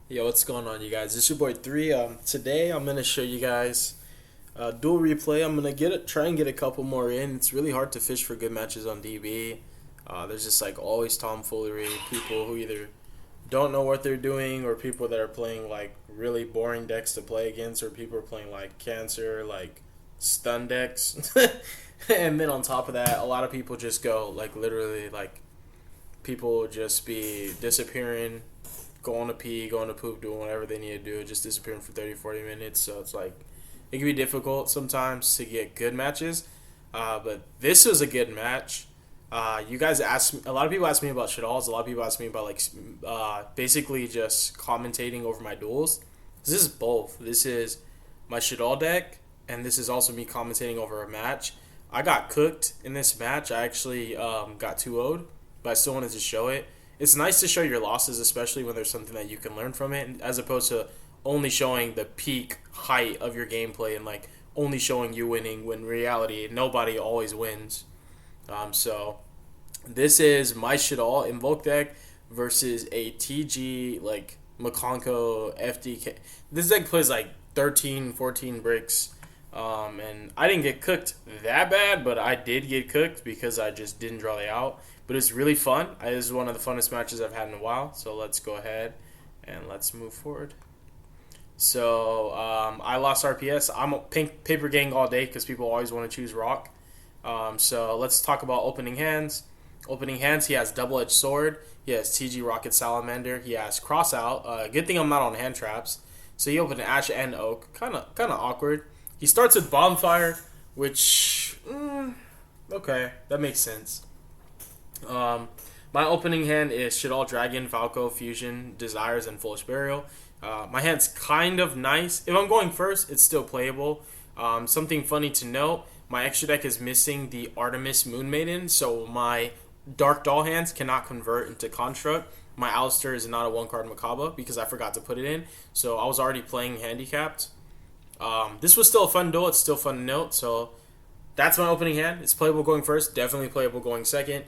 Yo, what's going on, you guys? It's your boy 3. Today I'm gonna show you guys dual replay. I'm gonna try and get a couple more in. It's really hard to fish for good matches on DB. There's just like always tomfoolery, people who either don't know what they're doing, or people that are playing like really boring decks to play against, or people are playing like cancer, like stun decks. And then on top of that, a lot of people just go like literally like people just be disappearing, going to pee, going to poop, doing whatever they need to do, just disappearing for 30, 40 minutes. So it's like, it can be difficult sometimes to get good matches. But this was a good match. You guys asked me, a lot of people asked me about SHADDOLLs. A lot of people asked me about like basically just commentating over my duels. This is both. This is my SHADDOLL deck, and this is also me commentating over a match. I got cooked in this match. I actually got 2-0'd, but I still wanted to show it. It's nice to show your losses, especially when there's something that you can learn from it, as opposed to only showing the peak height of your gameplay and like only showing you winning, when in reality nobody always wins. So this is my SHADDOLL Invoke deck versus a TG like McConko FTK. This deck plays like 13, 14 bricks. And I didn't get cooked that bad, but I did get cooked because I just didn't draw the out. But it's really fun. This is one of the funnest matches I've had in a while. So let's go ahead and let's move forward. So I lost RPS. I'm a paper gang all day because people always want to choose rock. So let's talk about opening hands. Opening hands, he has double-edged sword. He has TG Rocket Salamander. He has cross out. Good thing I'm not on hand traps. So he opened Ash and Oak. Kind of awkward. He starts with Bonfire, which okay, that makes sense. My opening hand is SHADDOLL Dragon, Valko, Fusion, Desires, and Foolish Burial. My hand's kind of nice. If I'm going first, it's still playable. Something funny to note, my extra deck is missing the Artemis Moon Maiden, so my Dark Doll hands cannot convert into Construct. My Alistair is not a one-card Makaba because I forgot to put it in, so I was already playing handicapped. This was still a fun duel. It's still fun to note, so that's my opening hand. It's playable going first, definitely playable going second.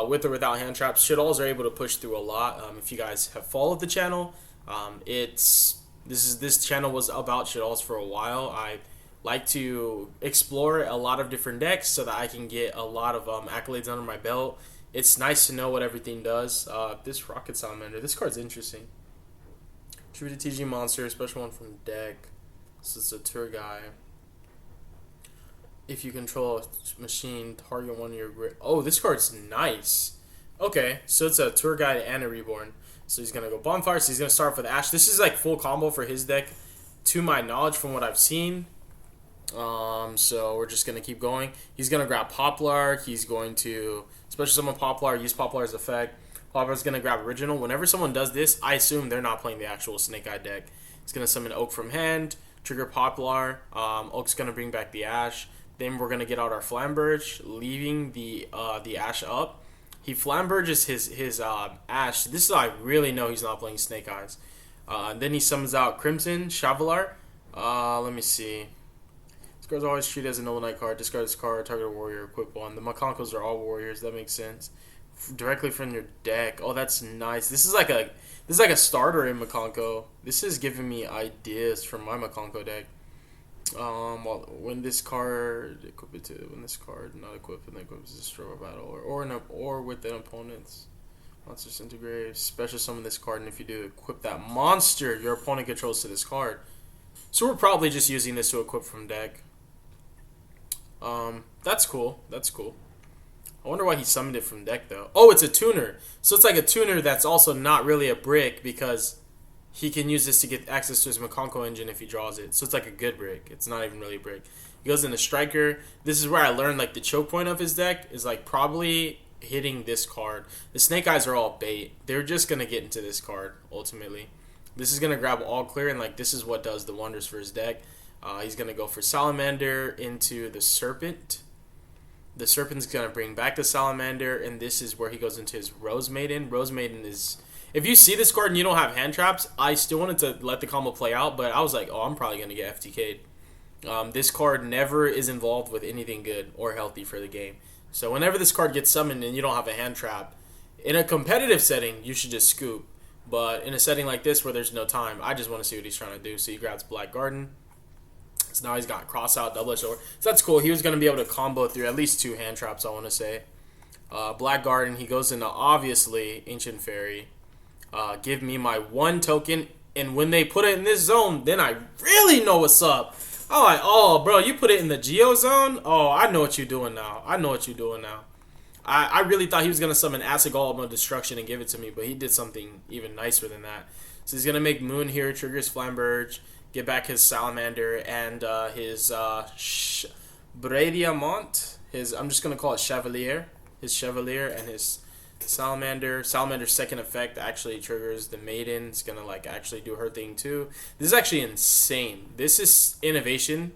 With or without hand traps, SHADDOLLs are able to push through a lot. If you guys have followed the channel, this channel was about SHADDOLLs for a while. I like to explore a lot of different decks so that I can get a lot of accolades under my belt. It's nice to know what everything does. This Rocket Salamander, this card's interesting. Tribute to TG Monster, special one from deck. This is a tour guy. If you control a machine, target one of your grid. Oh, this card's nice. Okay, so it's a tour guide and a reborn. So he's gonna go Bonfire. So he's gonna start with Ash. This is like full combo for his deck, to my knowledge, from what I've seen. So we're just gonna keep going. He's gonna grab Poplar. He's going to special summon Poplar. Use Poplar's effect. Poplar's gonna grab Original. Whenever someone does this, I assume they're not playing the actual Snake Eye deck. He's gonna summon Oak from hand. Trigger Poplar. Oak's gonna bring back the Ash. Then we're gonna get out our Flamberge, leaving the Ash up. He Flamberges his Ash. This is how I really know he's not playing Snake Eyes. Then he summons out Crimson Chevalier. Let me see. This card's always treated as a Noble Knight card. Discard this card, target a warrior, equip one. The Makonkos are all warriors. That makes sense. Directly from your deck. Oh, that's nice. This is like a starter in Makonko. This is giving me ideas for my Makonko deck. Well, when this card equip it to when this card not equipped and then equips destroy a battle or with an opponent's monsters into grave. Special summon this card, and if you do equip that monster your opponent controls to this card. So we're probably just using this to equip from deck. That's cool. That's cool. I wonder why he summoned it from deck though. Oh, it's a tuner. So it's like a tuner that's also not really a brick because he can use this to get access to his Makonko engine if he draws it. So it's like a good brick. It's not even really a brick. He goes into Striker. This is where I learned like the choke point of his deck is like probably hitting this card. The Snake Eyes are all bait. They're just going to get into this card ultimately. This is going to grab all clear, and like this is what does the wonders for his deck. He's going to go for Salamander into the Serpent. The Serpent's going to bring back the Salamander, and this is where he goes into his Rose Maiden. Rose Maiden is... If you see this card and you don't have hand traps, I still wanted to let the combo play out, but I was like, oh, I'm probably going to get FTK'd. This card never is involved with anything good or healthy for the game. So whenever this card gets summoned and you don't have a hand trap, in a competitive setting, you should just scoop. But in a setting like this where there's no time, I just want to see what he's trying to do. So he grabs Black Garden. So now he's got cross out, double edged sword. So that's cool. He was going to be able to combo through at least 2 hand traps, I want to say. Black Garden, he goes into obviously Ancient Fairy. Give me my 1 token. And when they put it in this zone, then I really know what's up. I'm like, oh, bro, you put it in the Geo zone? Oh, I know what you're doing now. I really thought he was going to summon Acid Golem of Destruction and give it to me, but he did something even nicer than that. So he's going to make Moon here, triggers Flamberge, get back his Salamander, and his Brediamont. I'm just going to call it Chevalier. His Chevalier and his Salamander. Salamander's second effect actually triggers the Maiden. It's going to like actually do her thing too. This is actually insane. This is innovation.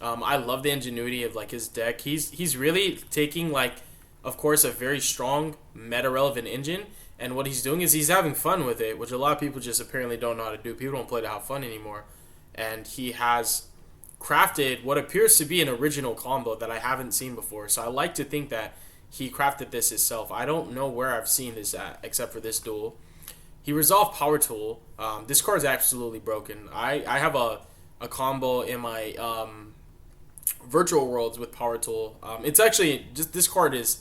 I love the ingenuity of like his deck. He's really taking like, of course, a very strong meta-relevant engine, and what he's doing is he's having fun with it, which a lot of people just apparently don't know how to do. People don't play to have fun anymore. And he has crafted what appears to be an original combo that I haven't seen before. So I like to think that he crafted this himself. I don't know where I've seen this at, except for this duel. He resolved Power Tool. This card is absolutely broken. I have a combo in my Virtual Worlds with Power Tool. It's actually, just this card is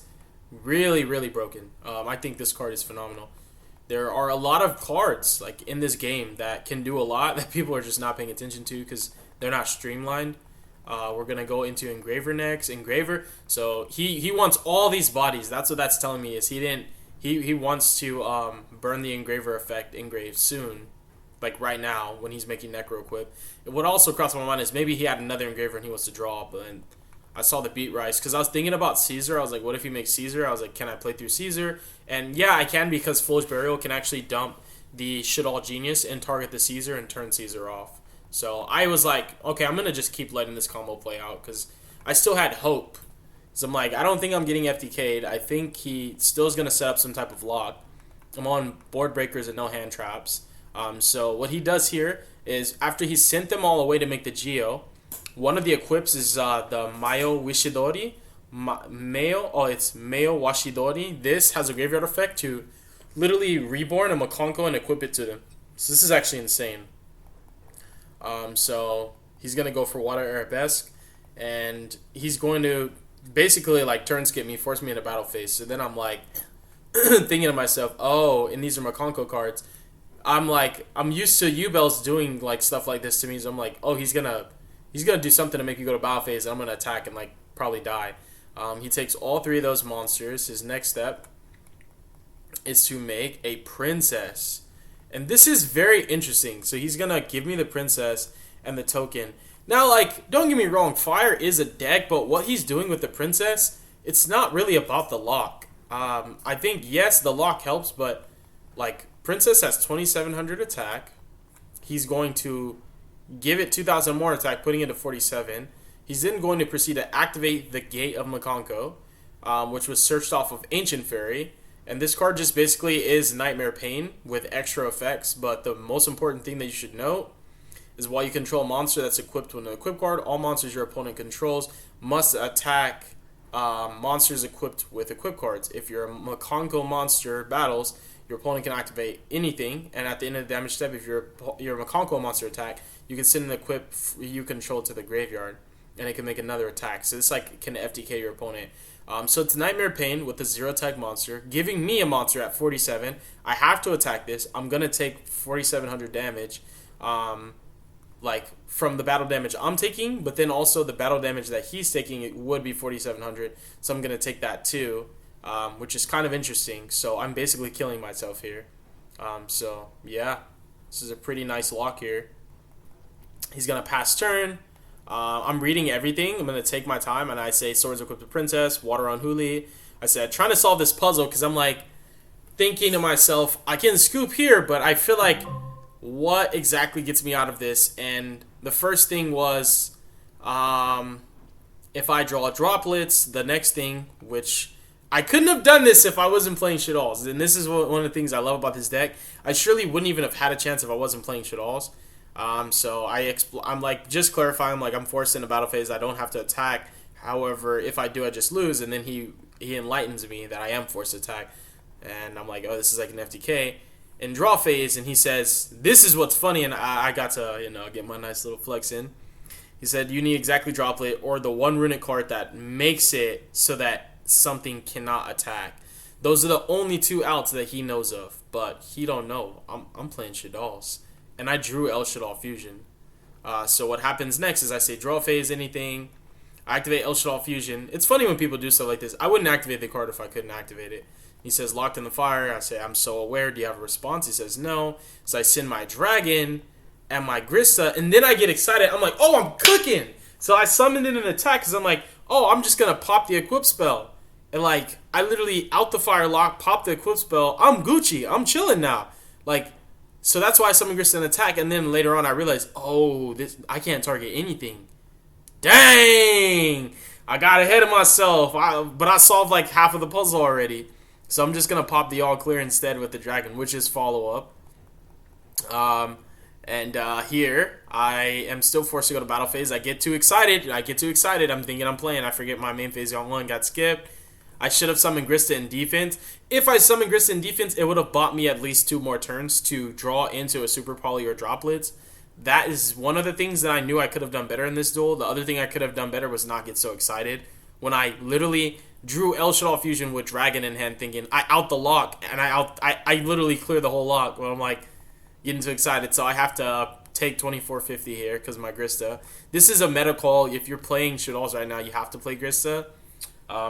really, really broken. I think this card is phenomenal. There are a lot of cards like in this game that can do a lot that people are just not paying attention to because they're not streamlined. We're gonna go into Engraver next. Engraver. So he wants all these bodies. That's what that's telling me is he wants to burn the Engraver effect engrave soon, like right now when he's making Necro Equip. What also crossed my mind is maybe he had another Engraver and he wants to draw, but then I saw the beat rise because I was thinking about Caesar. I was like, what if he makes Caesar? I was like, can I play through Caesar? And yeah, I can because Foolish Burial can actually dump the SHADDOLL Genius and target the Caesar and turn Caesar off. So I was like, okay, I'm going to just keep letting this combo play out because I still had hope. So I'm like, I don't think I'm getting FTK'd. I think he still is going to set up some type of lock. I'm on board breakers and no hand traps. So what he does here is after he sent them all away to make the Geo, one of the equips is the Mayo Wishidori. It's Mayo Washidori. This has a graveyard effect to literally reborn a Makonko and equip it to them. So this is actually insane. So he's going to go for Water Arabesque, and he's going to basically like turn skip me, force me into battle phase. So then I'm like thinking to myself, oh, and these are Makonko cards. I'm like, I'm used to U-Bells doing like stuff like this to me. So I'm like, oh, he's gonna do something to make you go to battle phase, and I'm gonna attack and like probably die. He takes all 3 of those monsters. His next step is to make a princess. And this is very interesting. So he's going to give me the princess and the token. Now, like, don't get me wrong. Fire is a deck, but what he's doing with the princess, it's not really about the lock. I think, yes, the lock helps, but, like, princess has 2,700 attack. He's going to give it 2,000 more attack, putting it to 47. He's then going to proceed to activate the Gate of Makonko, which was searched off of Ancient Fairy. And this card just basically is Nightmare Pain with extra effects. But the most important thing that you should note is while you control a monster that's equipped with an equip card, all monsters your opponent controls must attack monsters equipped with equip cards. If your Makonko monster battles, your opponent can activate anything. And at the end of the damage step, if your Makonko monster attack, you can send an equip you control to the graveyard. And it can make another attack. So this like can FTK your opponent. So it's Nightmare Pain with a 0-tag monster, giving me a monster at 47. I have to attack this. I'm going to take 4,700 damage, like from the battle damage I'm taking, but then also the battle damage that he's taking, it would be 4,700. So I'm going to take that too, which is kind of interesting. So I'm basically killing myself here. So yeah, this is a pretty nice lock here. He's going to pass turn. I'm reading everything. I'm going to take my time, and I say Swords Equipped to Princess, Water on Huli. I said, trying to solve this puzzle, because I'm like thinking to myself, I can scoop here, but I feel like what exactly gets me out of this? And the first thing was if I draw droplets, the next thing, which I couldn't have done this if I wasn't playing Shaddolls. And this is one of the things I love about this deck. I surely wouldn't even have had a chance if I wasn't playing Shaddolls. So I'm like just clarifying, like I'm forced into battle phase. I don't have to attack. However, if I do, I just lose. And then he enlightens me that I am forced to attack. And I'm like, oh, this is like an FTK. in draw phase, and he says, "This is what's funny," and I got to get my nice little flex in. He said, "You need exactly droplet or the one runic card that makes it so that something cannot attack." Those are the only two outs that he knows of, but he don't know. I'm playing Shaddolls, and I drew El Shaddol Fusion. So what happens next is I say draw phase anything, I activate El Shaddol Fusion. It's funny when people do stuff like this. I wouldn't activate the card if I couldn't activate it. He says locked in the fire. I say I'm so aware. Do you have a response? He says no. So I send my dragon and my Grista, and then I get excited. I'm like, oh, I'm cooking. So I summoned in an attack because I'm like, oh, I'm just gonna pop the equip spell. And like, I literally out the fire lock, pop the equip spell. I'm Gucci. I'm chilling now. Like, so that's why I summoned Grista and attack. And then later on, I realized, oh, I can't target anything. Dang! I got ahead of myself. But I solved like half of the puzzle already. So I'm just gonna pop the all clear instead with the dragon, which is follow up. Here I am still forced to go to battle phase. I get too excited. I'm thinking I'm playing. I forget my main phase on one got skipped. I should have summoned Grista in defense. If I summoned Grista in defense, it would have bought me at least 2 more turns to draw into a Super Poly or Droplets. That is one of the things that I knew I could have done better in this duel. The other thing I could have done better was not get so excited. When I literally drew El Shaddol Fusion with Dragon in hand thinking, I out the lock, and I literally clear the whole lock when I'm like getting too excited. So I have to take 2450 here because of my Grista. This is a meta call. If you're playing Shaddolls right now, you have to play Grista.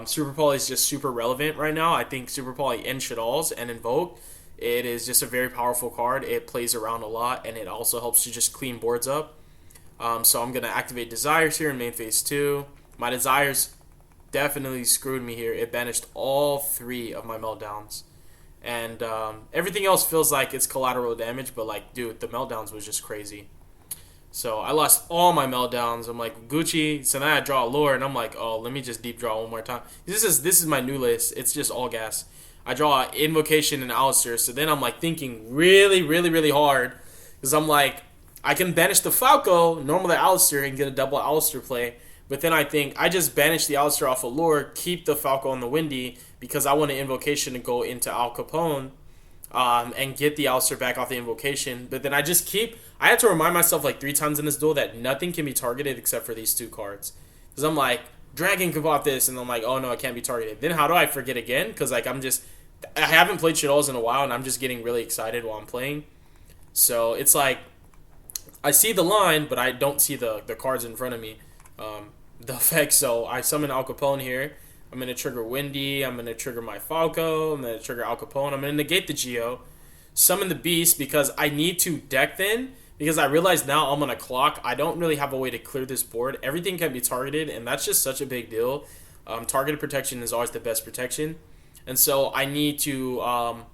Super Poly is just super relevant right now. I think Super Poly in Shaddolls and Invoke, it is just a very powerful card. It plays around a lot, and it also helps to just clean boards up. So I'm going to activate Desires here in main phase 2. My Desires definitely screwed me here. It banished all 3 of my meltdowns. And everything else feels like it's collateral damage, but like, dude, the meltdowns was just crazy. So I lost all my meltdowns. I'm like, Gucci. So then I draw a lure, and I'm like, oh, let me just deep draw one more time. This is my new list. It's just all gas. I draw Invocation and Alistair. So then I'm like thinking really, really, really hard. Because I'm like, I can banish the Falco, normally Alistair, and get a double Alistair play. But then I think I just banish the Alistair off of lure, keep the Falco on the Windy, because I want an Invocation to go into Al Capone. And get the Alistair back off the Invocation. But then I have to remind myself like 3 times in this duel that nothing can be targeted except for these 2 cards. Because I'm like, Dragon can pop this, and I'm like, oh no, it can't be targeted. Then how do I forget again? Because like I haven't played Shaddolls in a while, and I'm just getting really excited while I'm playing. So it's like, I see the line, but I don't see the cards in front of me. The effects, so I summon Al Capone here. I'm going to trigger Windy. I'm going to trigger my Falco. I'm going to trigger Al Capone. I'm going to negate the Geo. Summon the Beast because I need to deck then. Because I realize now I'm on a clock. I don't really have a way to clear this board. Everything can be targeted, and that's just such a big deal. Targeted protection is always the best protection. And so I need to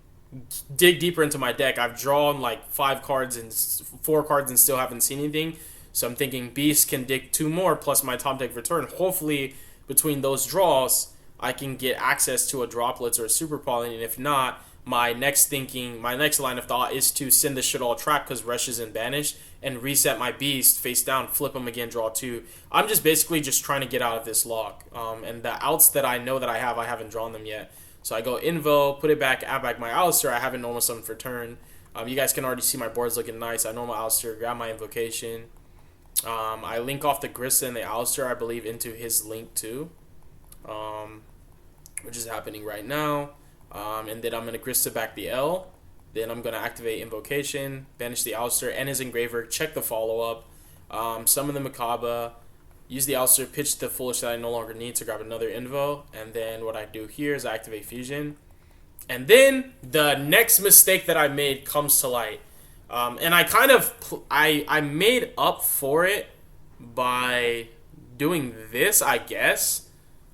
dig deeper into my deck. I've drawn like 4 cards and still haven't seen anything. So I'm thinking Beast can dig 2 more plus my top deck return. Hopefully, between those draws, I can get access to a Droplets or a Super Poly, and if not, my next line of thought is to send the Shaddol trap because Rush isn't banished, and reset my Beast face down, flip him again, draw 2. I'm just basically just trying to get out of this lock. And the outs that I know that I haven't drawn them yet. So I go Invo, put it back, add back my Alistair. I haven't normal summoned for turn. You guys can already see my board's looking nice. I normal Alistair, grab my Invocation. I link off the Grista and the Alistair, I believe, into his link too, which is happening right now. And then I'm going to Grista back the L. Then I'm going to activate Invocation, banish the Alistair and his Engraver, check the follow-up, summon the Macabre, use the Alistair, pitch the Foolish that I no longer need to grab another Invo, and then what I do here is I activate Fusion. And then the next mistake that I made comes to light. And I made up for it by doing this, I guess.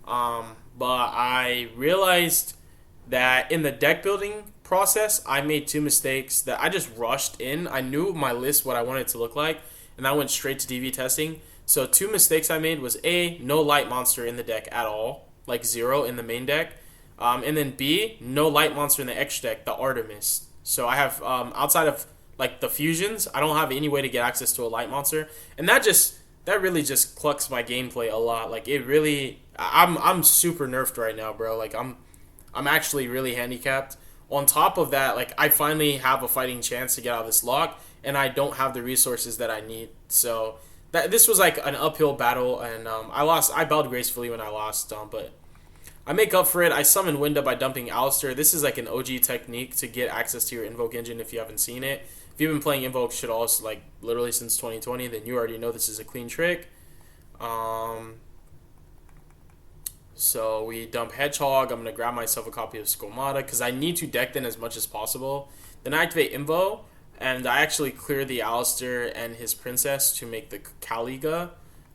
But I realized that in the deck building process, I made 2 mistakes that I just rushed in. I knew my list, what I wanted it to look like, and I went straight to DV testing. So 2 mistakes I made was A, no light monster in the deck at all, like 0 in the main deck. And then B, no light monster in the extra deck, the Artemis. So I have, outside of like the fusions, I don't have any way to get access to a light monster, and that really just clucks my gameplay a lot. Like it really, I'm super nerfed right now, bro. Like I'm actually really handicapped. On top of that, like I finally have a fighting chance to get out of this lock, and I don't have the resources that I need. So this was like an uphill battle, and I lost. I bowed gracefully when I lost, but I make up for it. I summon Winda by dumping Alistair. This is like an OG technique to get access to your Invoke engine if you haven't seen it. If you've been playing Invoke SHADDOLL like literally since 2020, then you already know this is a clean trick. So we dump Hedgehog. I'm going to grab myself a copy of Skomata because I need to deck in as much as possible. Then I activate Invo, and I actually clear the Alistair and his Princess to make the Caliga.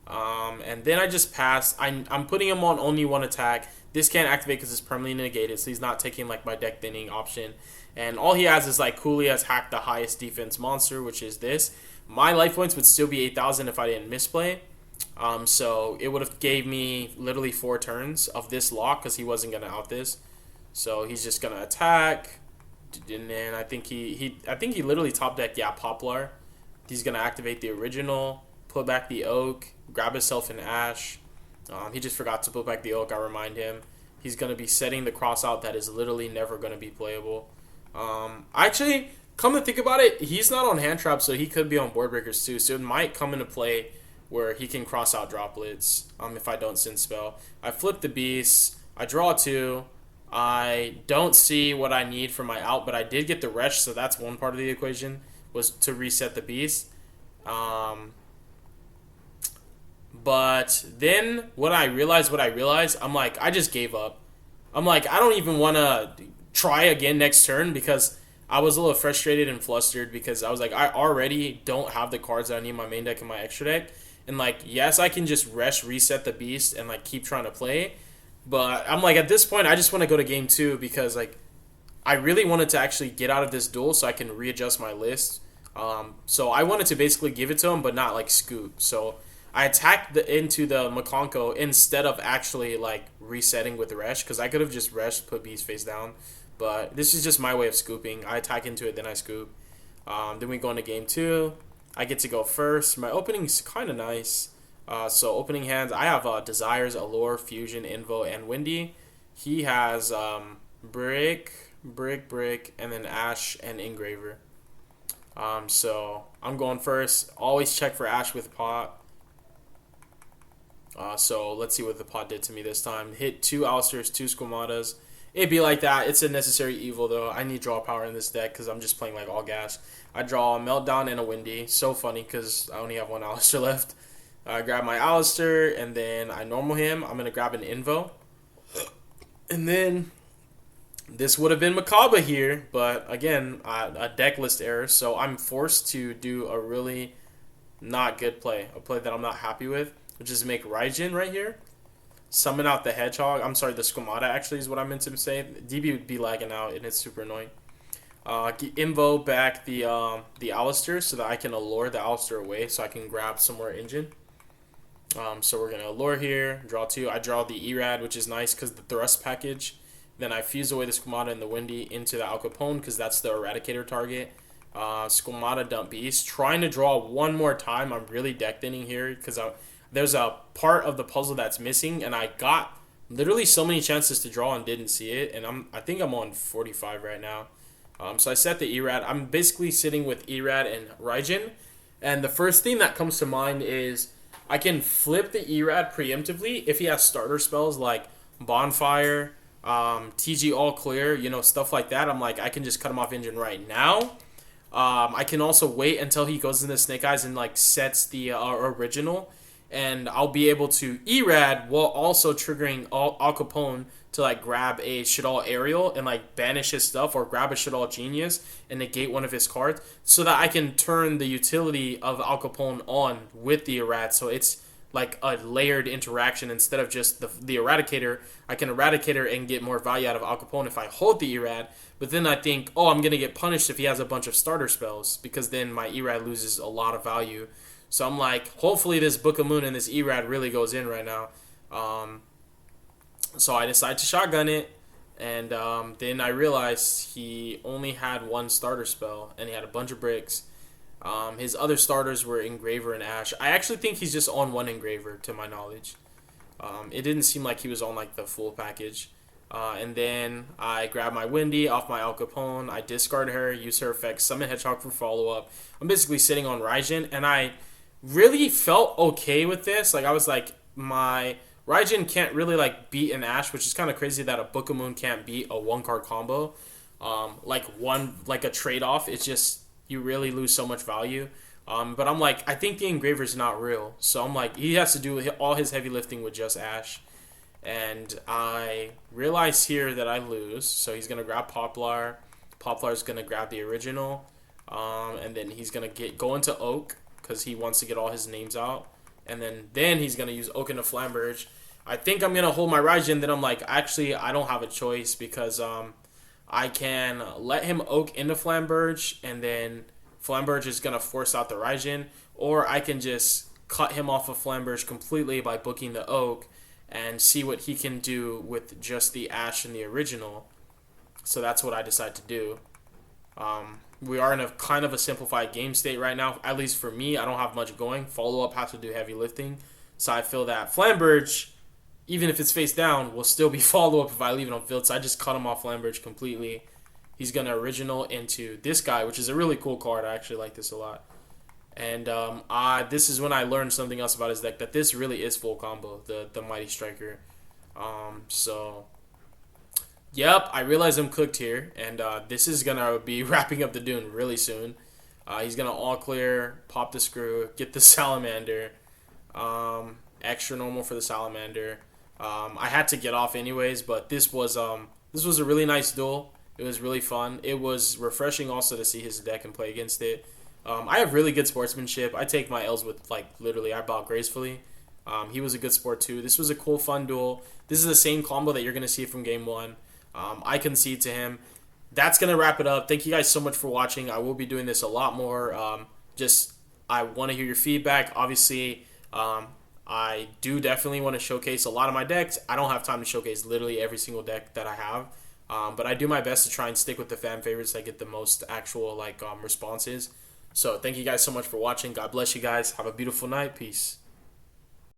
And then I just pass. I'm putting him on only one attack. This can't activate because it's permanently negated, so he's not taking like my deck thinning option. And all he has is like Cooley has hacked the highest defense monster, which is this. My life points would still be 8,000 if I didn't misplay. So it would have gave me literally 4 turns of this lock because he wasn't gonna out this. So he's just gonna attack, and then I think he literally top decked Poplar. He's gonna activate the original, put back the Oak, grab himself an Ash. He just forgot to put back the Oak. I remind him. He's gonna be setting the cross out that is literally never gonna be playable. Actually, come to think about it, he's not on hand trap, so he could be on board breakers too. So it might come into play where he can cross out droplets if I don't send spell. I flip the beast. I draw 2. I don't see what I need for my out, but I did get the Resh, so that's one part of the equation, was to reset the beast. But then what I realized, I'm like, I just gave up. I'm like, I don't even want to try again next turn because I was a little frustrated and flustered because I was like, I already don't have the cards that I need in my main deck and my extra deck. And like, yes, I can just reset the beast and like keep trying to play. But I'm like, at this point, I just want to go to game 2 because like, I really wanted to actually get out of this duel so I can readjust my list. So I wanted to basically give it to him, but not like scoop. So I attacked into the Makonko instead of actually like resetting with Resh because I could have just Resh, put beast face down. But this is just my way of scooping. I attack into it, then I scoop. Then we go into game 2. I get to go first. My opening is kind of nice. So opening hands, I have Desires, Allure, Fusion, Invo, and Windy. He has Brick, and then Ash and Engraver. So I'm going first. Always check for Ash with pot. So let's see what the pot did to me this time. Hit 2 Alsters, 2 Squamatas. It'd be like that. It's a necessary evil, though. I need draw power in this deck because I'm just playing like all gas. I draw a Meltdown and a Windy. So funny because I only have 1 Alistair left. I grab my Alistair, and then I normal him. I'm going to grab an Invo. And then this would have been Macabre here, but again, a deck list error. So I'm forced to do a really not good play. A play that I'm not happy with, which is make Raijin right here. Summon out the Hedgehog. I'm sorry, the Skomata actually is what I meant to say. DB would be lagging out, and it's super annoying. Invo back the Alistair so that I can allure the Alistair away so I can grab some more engine. So we're going to allure here, draw 2. I draw the Erad, which is nice because the Thrust package. Then I fuse away the Skomata and the Windy into the Al Capone because that's the Eradicator target. Skomata dump Beast. Trying to draw one more time. I'm really deck thinning here because there's a part of the puzzle that's missing, and I got literally so many chances to draw and didn't see it, and I think I'm on 45 right now. So I set the Erad. I'm basically sitting with Erad and Raijin, and the first thing that comes to mind is I can flip the Erad preemptively if he has starter spells like Bonfire, TG All Clear, stuff like that. I'm like, I can just cut him off engine right now. I can also wait until he goes into Snake Eyes and like sets the original, and I'll be able to Erad while also triggering Al Capone to like grab a SHADDOLL Aerial and like banish his stuff, or grab a SHADDOLL Genius and negate one of his cards, so that I can turn the utility of Al Capone on with the Erad. So it's like a layered interaction instead of just the Eradicator. I can Eradicator and get more value out of Al Capone if I hold the Erad. But then I think, I'm going to get punished if he has a bunch of starter spells, because then my Erad loses a lot of value. So I'm like, hopefully this Book of Moon and this Erad really goes in right now. So I decide to shotgun it, and then I realized he only had 1 starter spell, and he had a bunch of bricks. His other starters were Engraver and Ash. I actually think he's just on 1 Engraver, to my knowledge. It didn't seem like he was on like the full package. And then I grab my Windy off my Al Capone. I discard her, use her effect, summon Hedgehog for follow up. I'm basically sitting on Raijin, and I really felt okay with this. Like I was like, my Raijin can't really like beat an Ash, which is kind of crazy that a Book of Moon can't beat a one card combo. Like a trade off. It's just you really lose so much value. But I'm like, I think the Engraver's not real, so I'm like, he has to do all his heavy lifting with just Ash. And I realize here that I lose, so he's gonna grab Poplar. Poplar's gonna grab the original, and then he's gonna go into Oak because he wants to get all his names out, and then he's gonna use Oak into Flamberge. I think I'm gonna hold my Raijin. Then I'm like, actually, I don't have a choice because I can let him Oak into Flamberge, and then Flamberge is gonna force out the Raijin, or I can just cut him off of Flamberge completely by booking the Oak and see what he can do with just the Ash and the original. So that's what I decide to do. We are in a kind of a simplified game state right now. At least for me, I don't have much going. Follow-up has to do heavy lifting. So I feel that Flamberge, even if it's face down, will still be follow-up if I leave it on field. So I just cut him off Flamberge completely. He's going to original into this guy, which is a really cool card. I actually like this a lot. And this is when I learned something else about his deck, that this really is full combo, the Mighty Striker. So, yep, I realize I'm cooked here, and this is going to be wrapping up the Dune really soon. He's going to all clear, pop the screw, get the Salamander, extra normal for the Salamander. I had to get off anyways, but this was a really nice duel. It was really fun. It was refreshing also to see his deck and play against it. I have really good sportsmanship. I take my L's with, like, literally, I bow gracefully. He was a good sport, too. This was a cool, fun duel. This is the same combo that you're going to see from Game 1. I concede to him. That's going to wrap it up. Thank you guys so much for watching. I will be doing this a lot more. I want to hear your feedback. Obviously, I do definitely want to showcase a lot of my decks. I don't have time to showcase literally every single deck that I have. But I do my best to try and stick with the fan favorites that get the most actual responses. So thank you guys so much for watching. God bless you guys. Have a beautiful night. Peace.